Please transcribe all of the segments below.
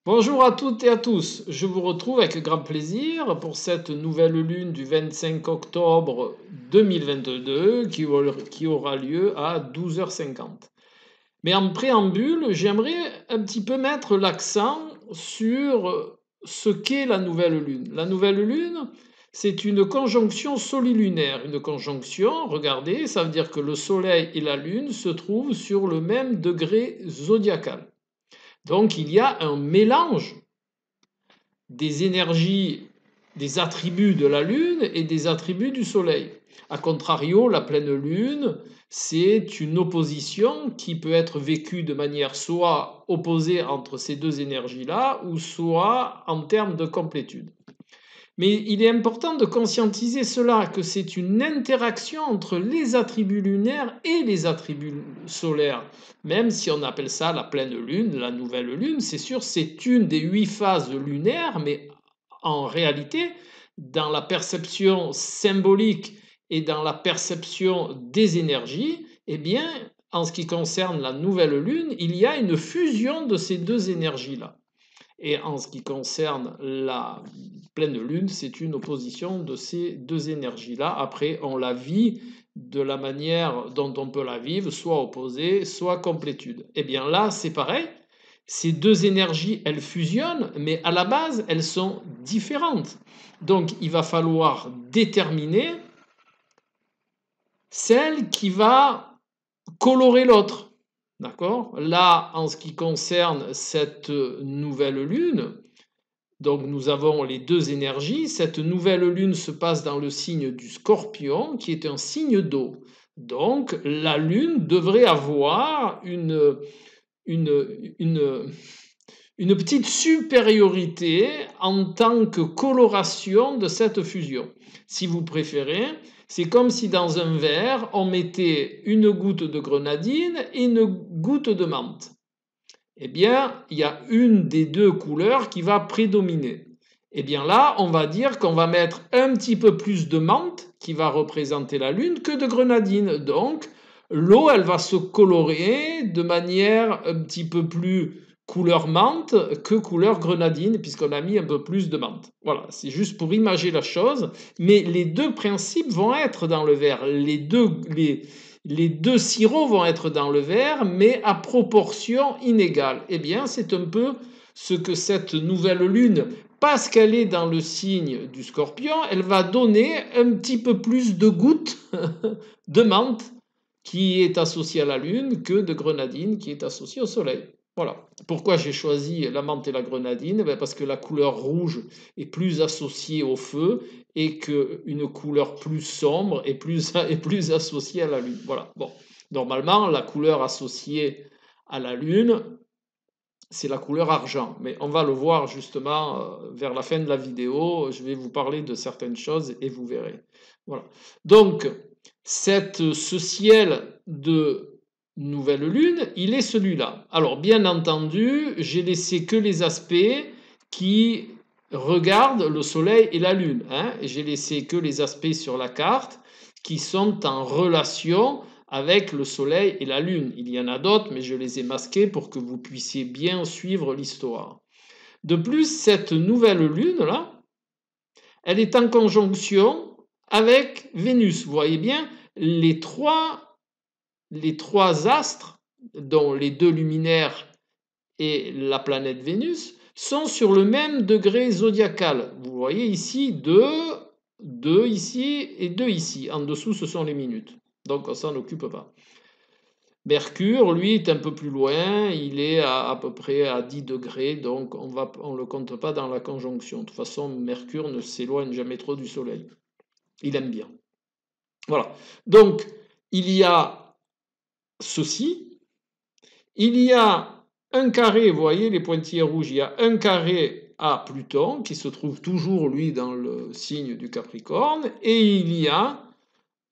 Bonjour à toutes et à tous, je vous retrouve avec grand plaisir pour cette nouvelle lune du 25 octobre 2022 qui aura lieu à 12h50. Mais en préambule, j'aimerais un petit peu mettre l'accent sur ce qu'est la nouvelle lune. La nouvelle lune, c'est une conjonction solilunaire. Une conjonction, regardez, ça veut dire que le Soleil et la Lune se trouvent sur le même degré zodiacal. Donc il y a un mélange des énergies, des attributs de la Lune et des attributs du Soleil. A contrario, la pleine Lune, c'est une opposition qui peut être vécue de manière soit opposée entre ces deux énergies-là, ou soit en termes de complétude. Mais il est important de conscientiser cela, que c'est une interaction entre les attributs lunaires et les attributs solaires. Même si on appelle ça la pleine lune, la nouvelle lune, c'est sûr, c'est une des 8 phases lunaires, mais en réalité, dans la perception symbolique et dans la perception des énergies, eh bien, en ce qui concerne la nouvelle lune, il y a une fusion de ces deux énergies-là. Et en ce qui concerne la pleine lune, c'est une opposition de ces deux énergies-là. Après, on la vit de la manière dont on peut la vivre, soit opposée, soit complétude. Et bien là, c'est pareil. Ces deux énergies, elles fusionnent, mais à la base, elles sont différentes. Donc, il va falloir déterminer celle qui va colorer l'autre. D'accord? Là, en ce qui concerne cette nouvelle lune, donc nous avons les deux énergies. Cette nouvelle lune se passe dans le signe du Scorpion, qui est un signe d'eau. Donc la lune devrait avoir une petite supériorité en tant que coloration de cette fusion. Si vous préférez, c'est comme si dans un verre, on mettait une goutte de grenadine et une goutte de menthe. Eh bien, il y a une des deux couleurs qui va prédominer. Eh bien là, on va dire qu'on va mettre un petit peu plus de menthe, qui va représenter la lune, que de grenadine. Donc, l'eau, elle va se colorer de manière un petit peu plus couleur menthe que couleur grenadine, puisqu'on a mis un peu plus de menthe. Voilà, c'est juste pour imager la chose. Mais les deux principes vont être dans le verre. Les deux sirops vont être dans le verre, mais à proportion inégale. Eh bien, c'est un peu ce que cette nouvelle lune, parce qu'elle est dans le signe du Scorpion, elle va donner un petit peu plus de gouttes de menthe qui est associée à la lune que de grenadine qui est associée au soleil. Voilà. Pourquoi j'ai choisi la menthe et la grenadine? Parce que la couleur rouge est plus associée au feu et qu'une couleur plus sombre est plus associée à la lune. Voilà. Bon. Normalement, la couleur associée à la lune, c'est la couleur argent. Mais on va le voir justement vers la fin de la vidéo. Je vais vous parler de certaines choses et vous verrez. Voilà. Donc, ce ciel de nouvelle lune, il est celui-là. Alors, bien entendu, j'ai laissé que les aspects qui regardent le soleil et la lune. J'ai laissé que les aspects sur la carte qui sont en relation avec le soleil et la lune. Il y en a d'autres, mais je les ai masqués pour que vous puissiez bien suivre l'histoire. De plus, cette nouvelle lune-là, elle est en conjonction avec Vénus. Vous voyez bien, les trois astres, dont les deux luminaires et la planète Vénus, sont sur le même degré zodiacal. Vous voyez ici 2 ici et 2 ici. En dessous, ce sont les minutes. Donc on s'en occupe pas. Mercure, lui, est un peu plus loin, il est à peu près à 10 degrés, donc on ne le compte pas dans la conjonction. De toute façon, Mercure ne s'éloigne jamais trop du Soleil. Il aime bien. Voilà. Donc, il y a ceci. Il y a un carré, vous voyez les pointillés rouges, il y a un carré à Pluton, qui se trouve toujours, lui, dans le signe du Capricorne, et il y a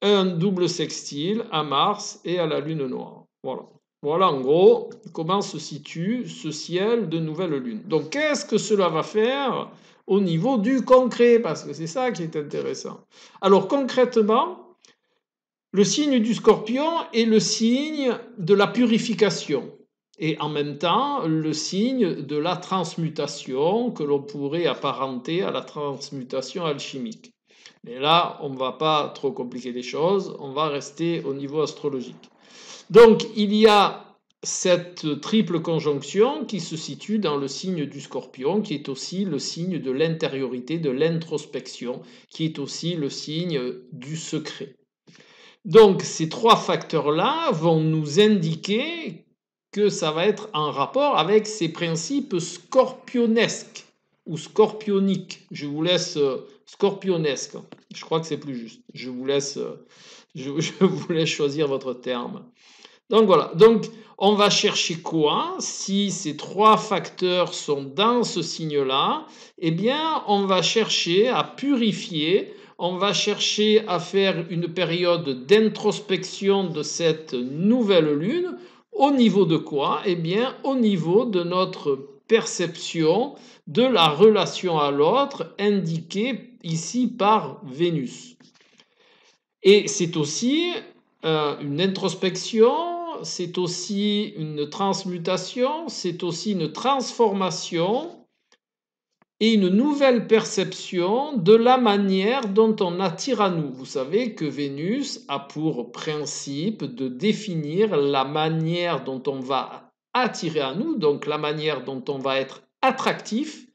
un double sextile à Mars et à la Lune noire. Voilà. Voilà en gros comment se situe ce ciel de nouvelle lune. Donc qu'est-ce que cela va faire au niveau du concret? Parce que c'est ça qui est intéressant. Alors concrètement, le signe du Scorpion est le signe de la purification. et en même temps le signe de la transmutation que l'on pourrait apparenter à la transmutation alchimique. Mais là, on ne va pas trop compliquer les choses, on va rester au niveau astrologique. Donc il y a cette triple conjonction qui se situe dans le signe du Scorpion, qui est aussi le signe de l'intériorité, de l'introspection, qui est aussi le signe du secret. Donc ces trois facteurs-là vont nous indiquer que ça va être en rapport avec ces principes scorpionesques ou scorpioniques. Je vous laisse scorpionesque, je crois que c'est plus juste. Je vous laisse choisir votre terme. Donc voilà, donc on va chercher quoi? Si ces trois facteurs sont dans ce signe-là, eh bien on va chercher à purifier, on va chercher à faire une période d'introspection de cette nouvelle lune. Au niveau de quoi? Eh bien au niveau de notre perception de la relation à l'autre indiquée ici par Vénus. Et c'est aussi une introspection, c'est aussi une transmutation, c'est aussi une transformation et une nouvelle perception de la manière dont on attire à nous. Vous savez que Vénus a pour principe de définir la manière dont on va attirer à nous, donc la manière dont on va être attractif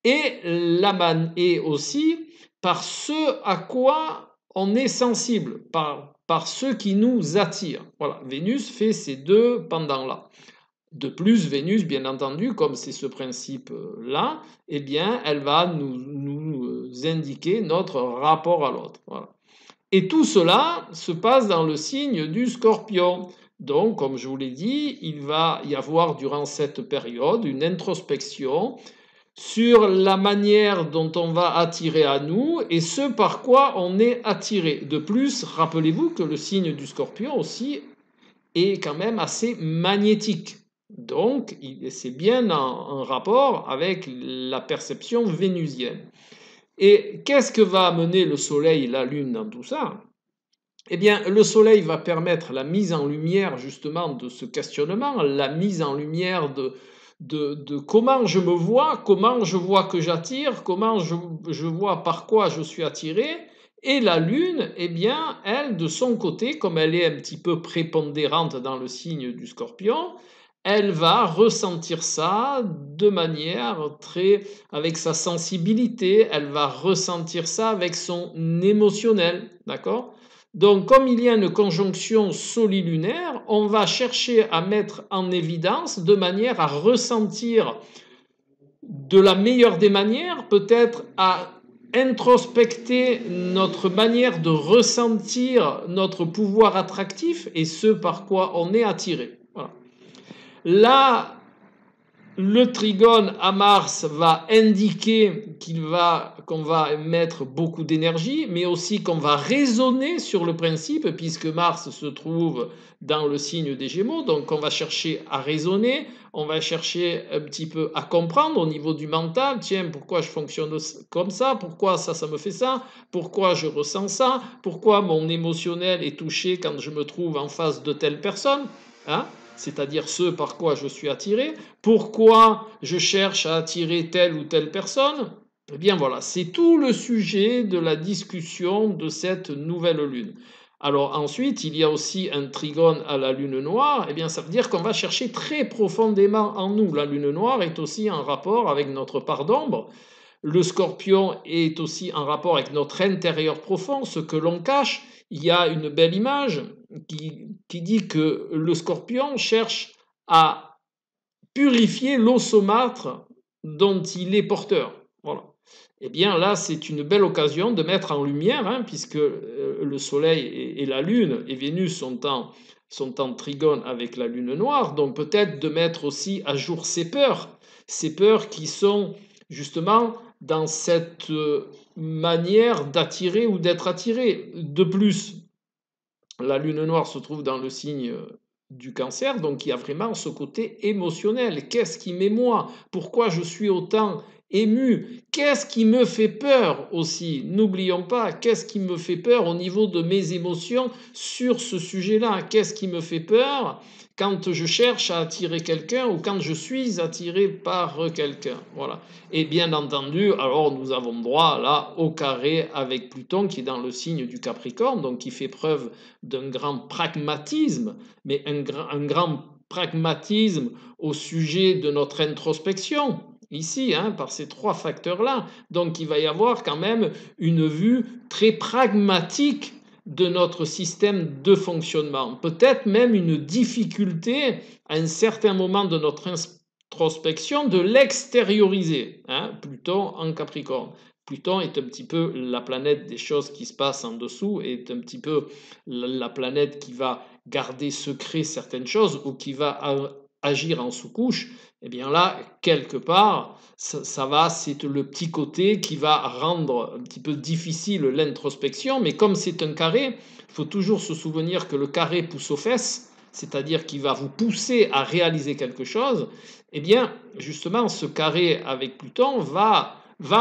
et aussi par ce à quoi on est sensible, par ce qui nous attire. Voilà, Vénus fait ces deux pendants-là. De plus, Vénus, bien entendu, comme c'est ce principe-là, eh bien, elle va nous indiquer notre rapport à l'autre. Voilà. Et tout cela se passe dans le signe du Scorpion. Donc, comme je vous l'ai dit, il va y avoir durant cette période une introspection sur la manière dont on va attirer à nous et ce par quoi on est attiré. De plus, rappelez-vous que le signe du Scorpion aussi est quand même assez magnétique. Donc, c'est bien en rapport avec la perception vénusienne. Et qu'est-ce que va amener le Soleil et la Lune dans tout ça? Eh bien, le Soleil va permettre la mise en lumière justement de ce questionnement, la mise en lumière de comment je me vois, comment je vois que j'attire, comment je vois par quoi je suis attiré. Et la Lune, eh bien, elle, de son côté, comme elle est un petit peu prépondérante dans le signe du Scorpion, elle va ressentir ça de manière très, avec sa sensibilité, elle va ressentir ça avec son émotionnel, d'accord? Donc, comme il y a une conjonction solilunaire, on va chercher à mettre en évidence de manière à ressentir de la meilleure des manières, peut-être à introspecter notre manière de ressentir notre pouvoir attractif et ce par quoi on est attiré. Voilà. Là, le trigone à Mars va indiquer qu'on va mettre beaucoup d'énergie, mais aussi qu'on va raisonner sur le principe, puisque Mars se trouve dans le signe des Gémeaux, donc on va chercher à raisonner, on va chercher un petit peu à comprendre au niveau du mental, tiens, pourquoi je fonctionne comme ça, pourquoi ça me fait ça, pourquoi je ressens ça, pourquoi mon émotionnel est touché quand je me trouve en face de telle personne, hein, c'est-à-dire ce par quoi je suis attiré, pourquoi je cherche à attirer telle ou telle personne. Eh bien voilà, c'est tout le sujet de la discussion de cette nouvelle lune. Alors ensuite, il y a aussi un trigone à la lune noire, eh bien ça veut dire qu'on va chercher très profondément en nous. La lune noire est aussi en rapport avec notre part d'ombre. Le Scorpion est aussi en rapport avec notre intérieur profond, ce que l'on cache. Il y a une belle image qui dit que le Scorpion cherche à purifier l'eau saumâtre dont il est porteur. Voilà. Eh bien là, c'est une belle occasion de mettre en lumière, hein, puisque le Soleil et la Lune et Vénus sont en trigone avec la Lune noire, donc peut-être de mettre aussi à jour ces peurs qui sont justement dans cette manière d'attirer ou d'être attiré. De plus, la Lune noire se trouve dans le signe du Cancer, donc il y a vraiment ce côté émotionnel. Qu'est-ce qui m'émeut? Pourquoi je suis autant ému. Qu'est-ce qui me fait peur aussi? N'oublions pas, qu'est-ce qui me fait peur au niveau de mes émotions sur ce sujet-là? Qu'est-ce qui me fait peur quand je cherche à attirer quelqu'un ou quand je suis attiré par quelqu'un? Voilà. Et bien entendu, alors nous avons droit là au carré avec Pluton qui est dans le signe du Capricorne, donc qui fait preuve d'un grand pragmatisme, mais un grand pragmatisme au sujet de notre introspection, ici, hein, par ces trois facteurs-là. Donc il va y avoir quand même une vue très pragmatique de notre système de fonctionnement. Peut-être même une difficulté à un certain moment de notre introspection de l'extérioriser. Hein, Pluton en Capricorne. Pluton est un petit peu la planète des choses qui se passent en dessous, est un petit peu la planète qui va garder secret certaines choses ou qui va agir en sous-couche. Eh bien là, quelque part, c'est le petit côté qui va rendre un petit peu difficile l'introspection, mais comme c'est un carré, il faut toujours se souvenir que le carré pousse aux fesses, c'est-à-dire qu'il va vous pousser à réaliser quelque chose. Eh bien, justement, ce carré avec Pluton va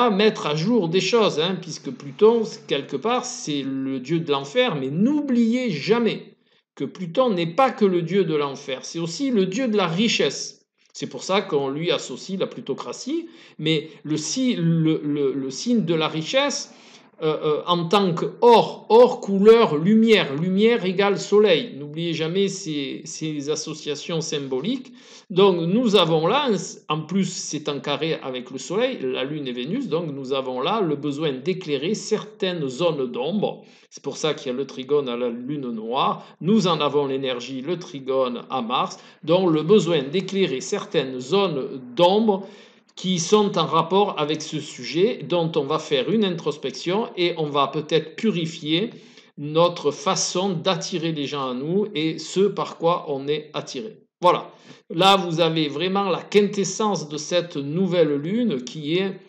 mettre à jour des choses, hein, puisque Pluton, quelque part, c'est le dieu de l'enfer, mais n'oubliez jamais que Pluton n'est pas que le dieu de l'enfer, c'est aussi le dieu de la richesse. C'est pour ça qu'on lui associe la plutocratie, mais le signe de la richesse, en tant que or couleur lumière, lumière égale soleil. N'oubliez jamais ces associations symboliques. Donc nous avons là, en plus c'est en carré avec le soleil, la lune et Vénus, donc nous avons là le besoin d'éclairer certaines zones d'ombre. C'est pour ça qu'il y a le trigone à la lune noire. Nous en avons l'énergie, le trigone à Mars, donc le besoin d'éclairer certaines zones d'ombre qui sont en rapport avec ce sujet dont on va faire une introspection et on va peut-être purifier notre façon d'attirer les gens à nous et ce par quoi on est attiré. Voilà, là vous avez vraiment la quintessence de cette nouvelle lune qui est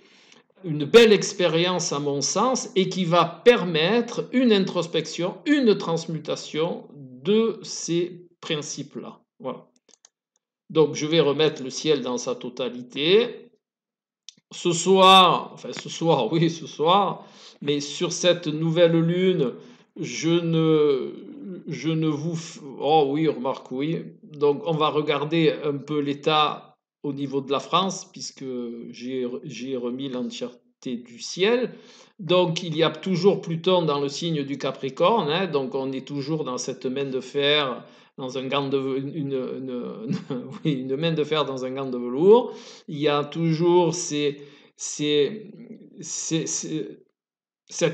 une belle expérience à mon sens et qui va permettre une introspection, une transmutation de ces principes-là. Voilà. Donc je vais remettre le ciel dans sa totalité. Ce soir, enfin ce soir, oui, ce soir, mais sur cette nouvelle lune, je ne vous... Oh oui, remarque, oui. Donc on va regarder un peu l'état au niveau de la France, puisque j'ai remis l'entièreté du ciel. Donc il y a toujours Pluton dans le signe du Capricorne, hein, donc on est toujours dans cette main de fer, dans un gant de... oui, une main de fer dans un gant de velours. Il y a toujours cette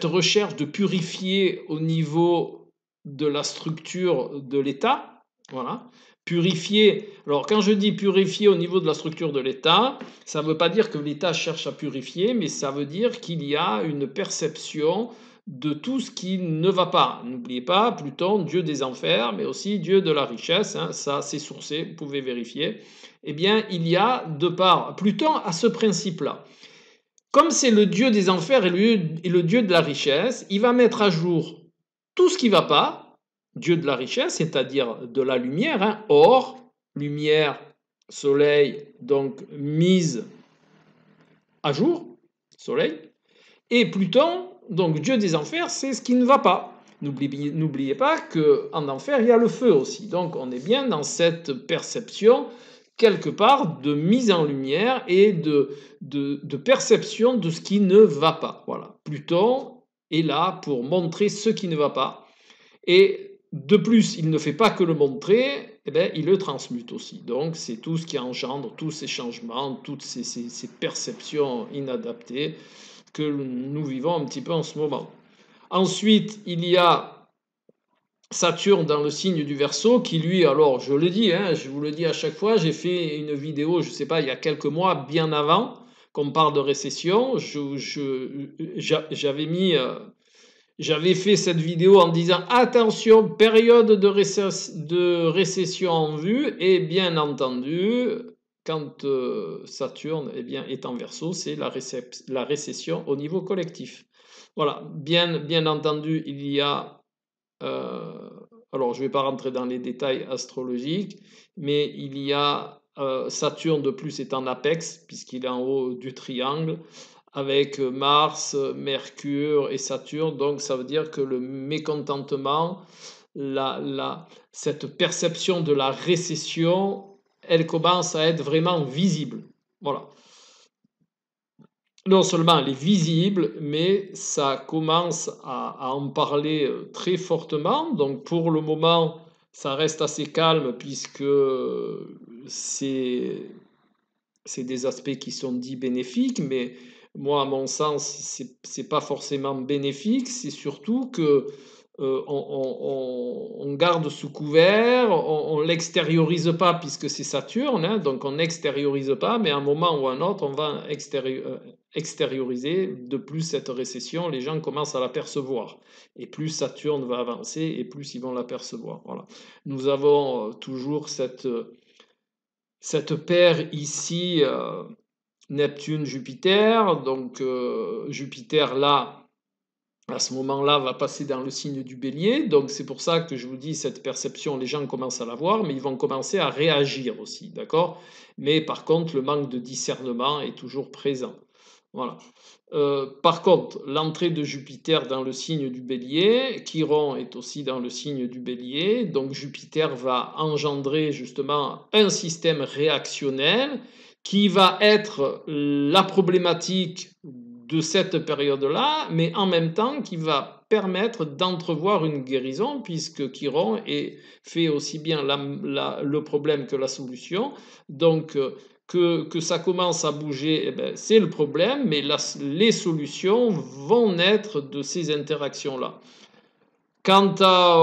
recherche de purifier au niveau de la structure de l'État. Voilà. Purifier. Alors, quand je dis purifier au niveau de la structure de l'État, ça ne veut pas dire que l'État cherche à purifier, mais ça veut dire qu'il y a une perception de tout ce qui ne va pas. N'oubliez pas, Pluton, dieu des enfers, mais aussi dieu de la richesse, hein, ça c'est sourcé, vous pouvez vérifier. Eh bien, il y a de part, Pluton a ce principe-là. Comme c'est le dieu des enfers et le dieu de la richesse, il va mettre à jour tout ce qui ne va pas, dieu de la richesse, c'est-à-dire de la lumière, hein, or, lumière, soleil, donc mise à jour, soleil, et Pluton, donc dieu des enfers, c'est ce qui ne va pas. N'oubliez pas qu'en enfer, il y a le feu aussi. Donc on est bien dans cette perception, quelque part, de mise en lumière et de perception de ce qui ne va pas. Voilà. Pluton est là pour montrer ce qui ne va pas. Et de plus, il ne fait pas que le montrer, eh bien, il le transmute aussi. Donc c'est tout ce qui engendre tous ces changements, toutes ces perceptions inadaptées que nous vivons un petit peu en ce moment. Ensuite, il y a Saturne dans le signe du Verseau qui lui, alors je le dis, hein, je vous le dis à chaque fois, j'ai fait une vidéo, je ne sais pas, il y a quelques mois, bien avant qu'on parle de récession, j'avais fait cette vidéo en disant attention, période de récession en vue, et bien entendu, quand Saturne eh bien, est en Verseau, c'est la récession au niveau collectif. Voilà, bien entendu, il y a... alors, je ne vais pas rentrer dans les détails astrologiques, mais il y a Saturne de plus est en apex, puisqu'il est en haut du triangle, avec Mars, Mercure et Saturne. Donc ça veut dire que le mécontentement, cette perception de la récession, elle commence à être vraiment visible. Voilà. Non seulement elle est visible, mais ça commence à en parler très fortement. Donc pour le moment, ça reste assez calme puisque c'est des aspects qui sont dits bénéfiques, mais moi, à mon sens, c'est pas forcément bénéfique. C'est surtout que on garde sous couvert, on l'extériorise pas puisque c'est Saturne, hein, donc on n'extériorise pas, mais à un moment ou à un autre, on va extérioriser. De plus, cette récession, les gens commencent à l'apercevoir. Et plus Saturne va avancer, et plus ils vont l'apercevoir. Voilà. Nous avons toujours cette paire ici, Neptune-Jupiter. Donc Jupiter, là, à ce moment-là, va passer dans le signe du Bélier. Donc c'est pour ça que je vous dis, cette perception, les gens commencent à l'avoir, mais ils vont commencer à réagir aussi, d'accord? Mais par contre, le manque de discernement est toujours présent. Voilà. Par contre, l'entrée de Jupiter dans le signe du Bélier, Chiron est aussi dans le signe du Bélier, donc Jupiter va engendrer justement un système réactionnel qui va être la problématique de cette période-là, mais en même temps qui va permettre d'entrevoir une guérison, puisque Chiron fait aussi bien le problème que la solution. Donc, que ça commence à bouger, eh ben, c'est le problème, mais les solutions vont naître de ces interactions-là. Quant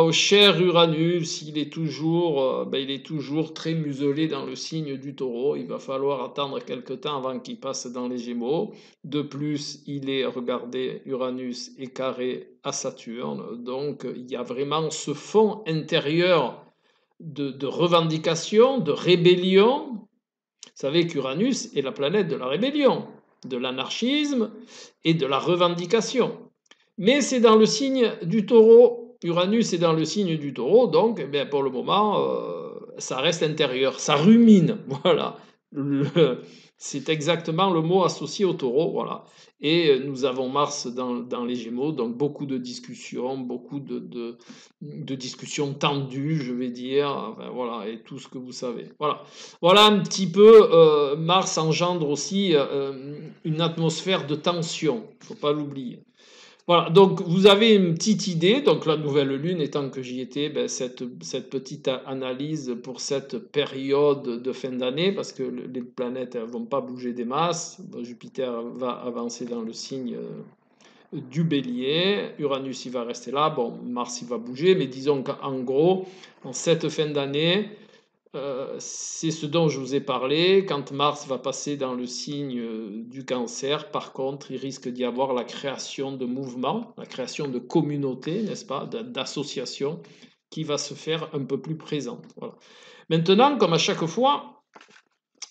au cher Uranus, il est toujours très muselé dans le signe du Taureau. Il va falloir attendre quelque temps avant qu'il passe dans les Gémeaux. De plus, regardez, Uranus est carré à Saturne. Donc, il y a vraiment ce fond intérieur de revendication, de rébellion. Vous savez qu'Uranus est la planète de la rébellion, de l'anarchisme et de la revendication. Mais c'est dans le signe du Taureau. Uranus est dans le signe du Taureau, donc eh bien, pour le moment, ça reste intérieur, ça rumine. Voilà. C'est exactement le mot associé au Taureau. Voilà. Et nous avons Mars dans les Gémeaux, donc beaucoup de discussions, beaucoup de discussions tendues, je vais dire, enfin, voilà, et tout ce que vous savez. Voilà, voilà un petit peu. Mars engendre aussi une atmosphère de tension, il ne faut pas l'oublier. Voilà, donc vous avez une petite idée, donc la nouvelle lune étant que j'y étais, ben, cette petite analyse pour cette période de fin d'année, parce que les planètes ne vont pas bouger des masses. Jupiter va avancer dans le signe du Bélier, Uranus il va rester là, bon, Mars il va bouger, mais disons qu'en gros, en cette fin d'année, c'est ce dont je vous ai parlé. Quand Mars va passer dans le signe du Cancer, par contre, il risque d'y avoir la création de mouvements, la création de communautés, n'est-ce pas, d'associations, qui va se faire un peu plus présente. Voilà. Maintenant, comme à chaque fois,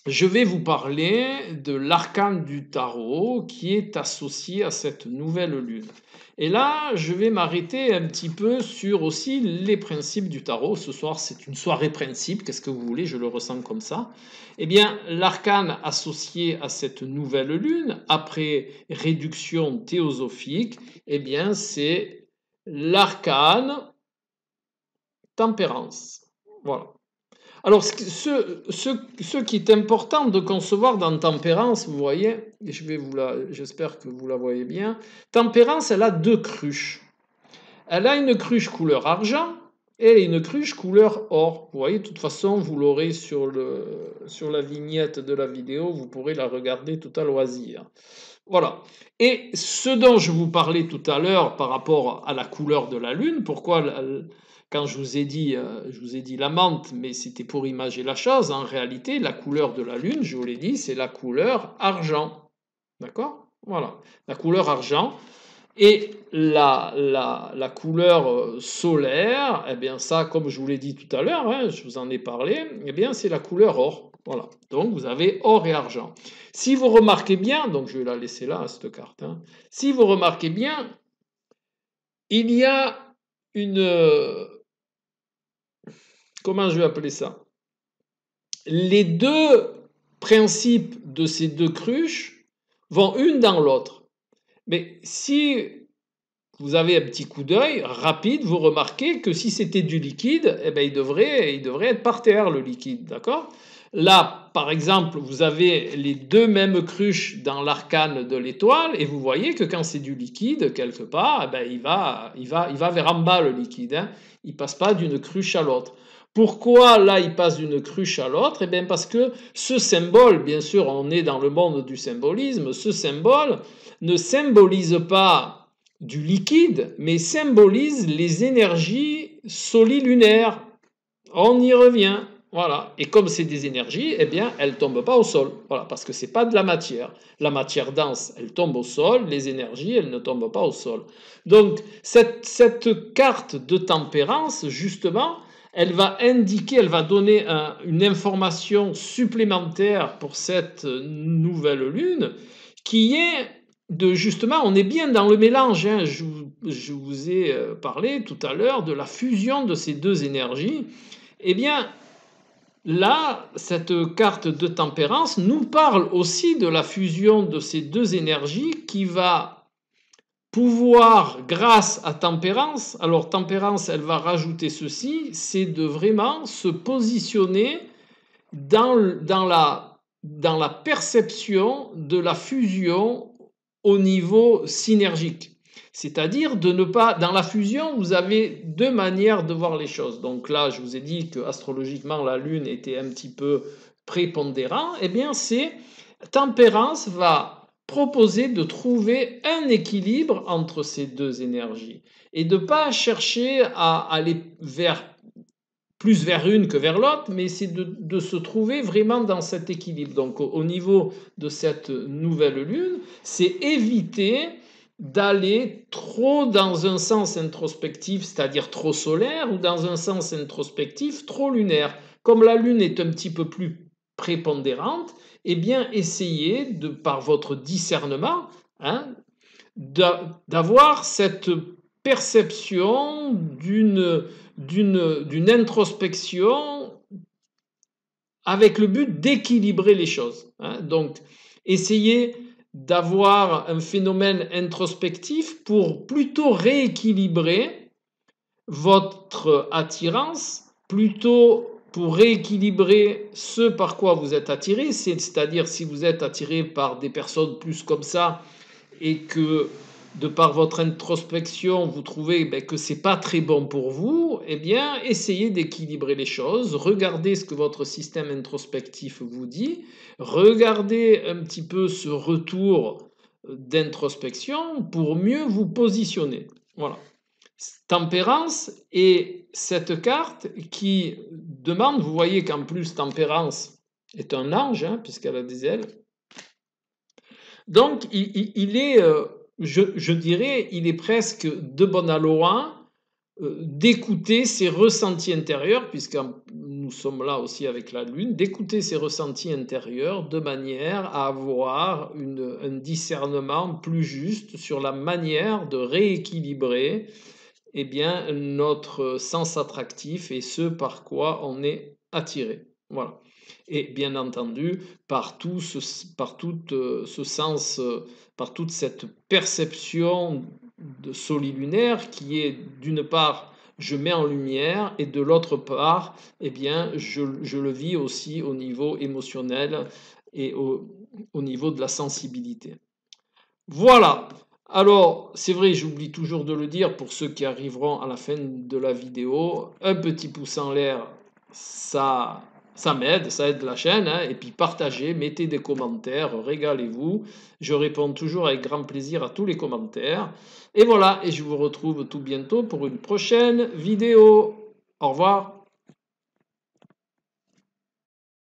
je vais vous parler de l'arcane du tarot qui est associé à cette nouvelle lune. Et là, je vais m'arrêter un petit peu sur aussi les principes du tarot. Ce soir, c'est une soirée principe. Qu'est-ce que vous voulez? Je le ressens comme ça. Eh bien, l'arcane associé à cette nouvelle lune, après réduction théosophique, eh bien, c'est l'arcane tempérance. Voilà. Alors, ce qui est important de concevoir dans tempérance, vous voyez, j'espère que vous la voyez bien, tempérance, elle a deux cruches. Elle a une cruche couleur argent et une cruche couleur or. Vous voyez, de toute façon, vous l'aurez sur la vignette de la vidéo, vous pourrez la regarder tout à loisir. Voilà. Et ce dont je vous parlais tout à l'heure par rapport à la couleur de la lune, pourquoi quand je vous ai dit la menthe, mais c'était pour imager la chose, en réalité, la couleur de la lune, je vous l'ai dit, c'est la couleur argent. D'accord? Voilà. La couleur argent. Et la couleur solaire, eh bien ça, comme je vous l'ai dit tout à l'heure, hein, je vous en ai parlé, eh bien c'est la couleur or. Voilà. Donc vous avez or et argent. Si vous remarquez bien, donc je vais la laisser là, cette carte, hein, si vous remarquez bien, il y a une... comment je vais appeler ça? les deux principes de ces deux cruches vont une dans l'autre. Mais si vous avez un petit coup d'œil rapide, vous remarquez que si c'était du liquide, eh ben il devrait être par terre le liquide, d'accord? Là, par exemple, vous avez les deux mêmes cruches dans l'arcane de l'étoile et vous voyez que quand c'est du liquide, quelque part, eh ben il va vers en bas le liquide, hein. Il passe pas d'une cruche à l'autre. Pourquoi là il passe d'une cruche à l'autre? Eh bien parce que ce symbole, bien sûr, on est dans le monde du symbolisme, ce symbole ne symbolise pas du liquide, mais symbolise les énergies solilunaires. On y revient. Voilà. Et comme c'est des énergies, eh bien, elles ne tombent pas au sol. Voilà, parce que ce n'est pas de la matière. La matière dense, elle tombe au sol. Les énergies, elles ne tombent pas au sol. Donc, cette carte de tempérance, justement, elle va indiquer, elle va donner une information supplémentaire pour cette nouvelle lune qui est de justement, on est bien dans le mélange. Hein. Je vous ai parlé tout à l'heure de la fusion de ces deux énergies. Eh bien, là, cette carte de tempérance nous parle aussi de la fusion de ces deux énergies qui va pouvoir, grâce à tempérance, alors tempérance, elle va rajouter ceci, c'est de vraiment se positionner dans la perception de la fusion au niveau synergique. C'est-à-dire de ne pas... Dans la fusion, vous avez deux manières de voir les choses. Donc là, je vous ai dit que astrologiquement, la Lune était un petit peu prépondérant. Eh bien, c'est... Tempérance va proposer de trouver un équilibre entre ces deux énergies et de ne pas chercher à aller plus vers une que vers l'autre, mais c'est de se trouver vraiment dans cet équilibre. Donc au niveau de cette nouvelle lune, c'est éviter d'aller trop dans un sens introspectif, c'est-à-dire trop solaire, ou dans un sens introspectif trop lunaire. Comme la lune est un petit peu plus prépondérante, eh bien essayez de, par votre discernement, hein, d'avoir cette perception d'une introspection avec le but d'équilibrer les choses. Hein. Donc, essayez d'avoir un phénomène introspectif pour plutôt rééquilibrer votre attirance, plutôt pour rééquilibrer ce par quoi vous êtes attiré, c'est-à-dire si vous êtes attiré par des personnes plus comme ça et que de par votre introspection, vous trouvez que ce n'est pas très bon pour vous, eh bien, essayez d'équilibrer les choses, regardez ce que votre système introspectif vous dit, regardez un petit peu ce retour d'introspection pour mieux vous positionner. Voilà. Tempérance et cette carte qui demande, vous voyez qu'en plus Tempérance est un ange, hein, puisqu'elle a des ailes. Donc il est, je dirais, il est presque de bon aloi d'écouter ses ressentis intérieurs, puisque nous sommes là aussi avec la Lune, d'écouter ses ressentis intérieurs de manière à avoir un discernement plus juste sur la manière de rééquilibrer eh bien, notre sens attractif et ce par quoi on est attiré. Voilà. Et bien entendu, par tout ce sens, par toute cette perception de solilunaire qui est d'une part je mets en lumière et de l'autre part eh bien je le vis aussi au niveau émotionnel et au niveau de la sensibilité. Voilà. Alors, c'est vrai, j'oublie toujours de le dire pour ceux qui arriveront à la fin de la vidéo, un petit pouce en l'air, ça m'aide, ça aide la chaîne, hein, et puis partagez, mettez des commentaires, régalez-vous. Je réponds toujours avec grand plaisir à tous les commentaires. Et voilà, et je vous retrouve tout bientôt pour une prochaine vidéo. Au revoir.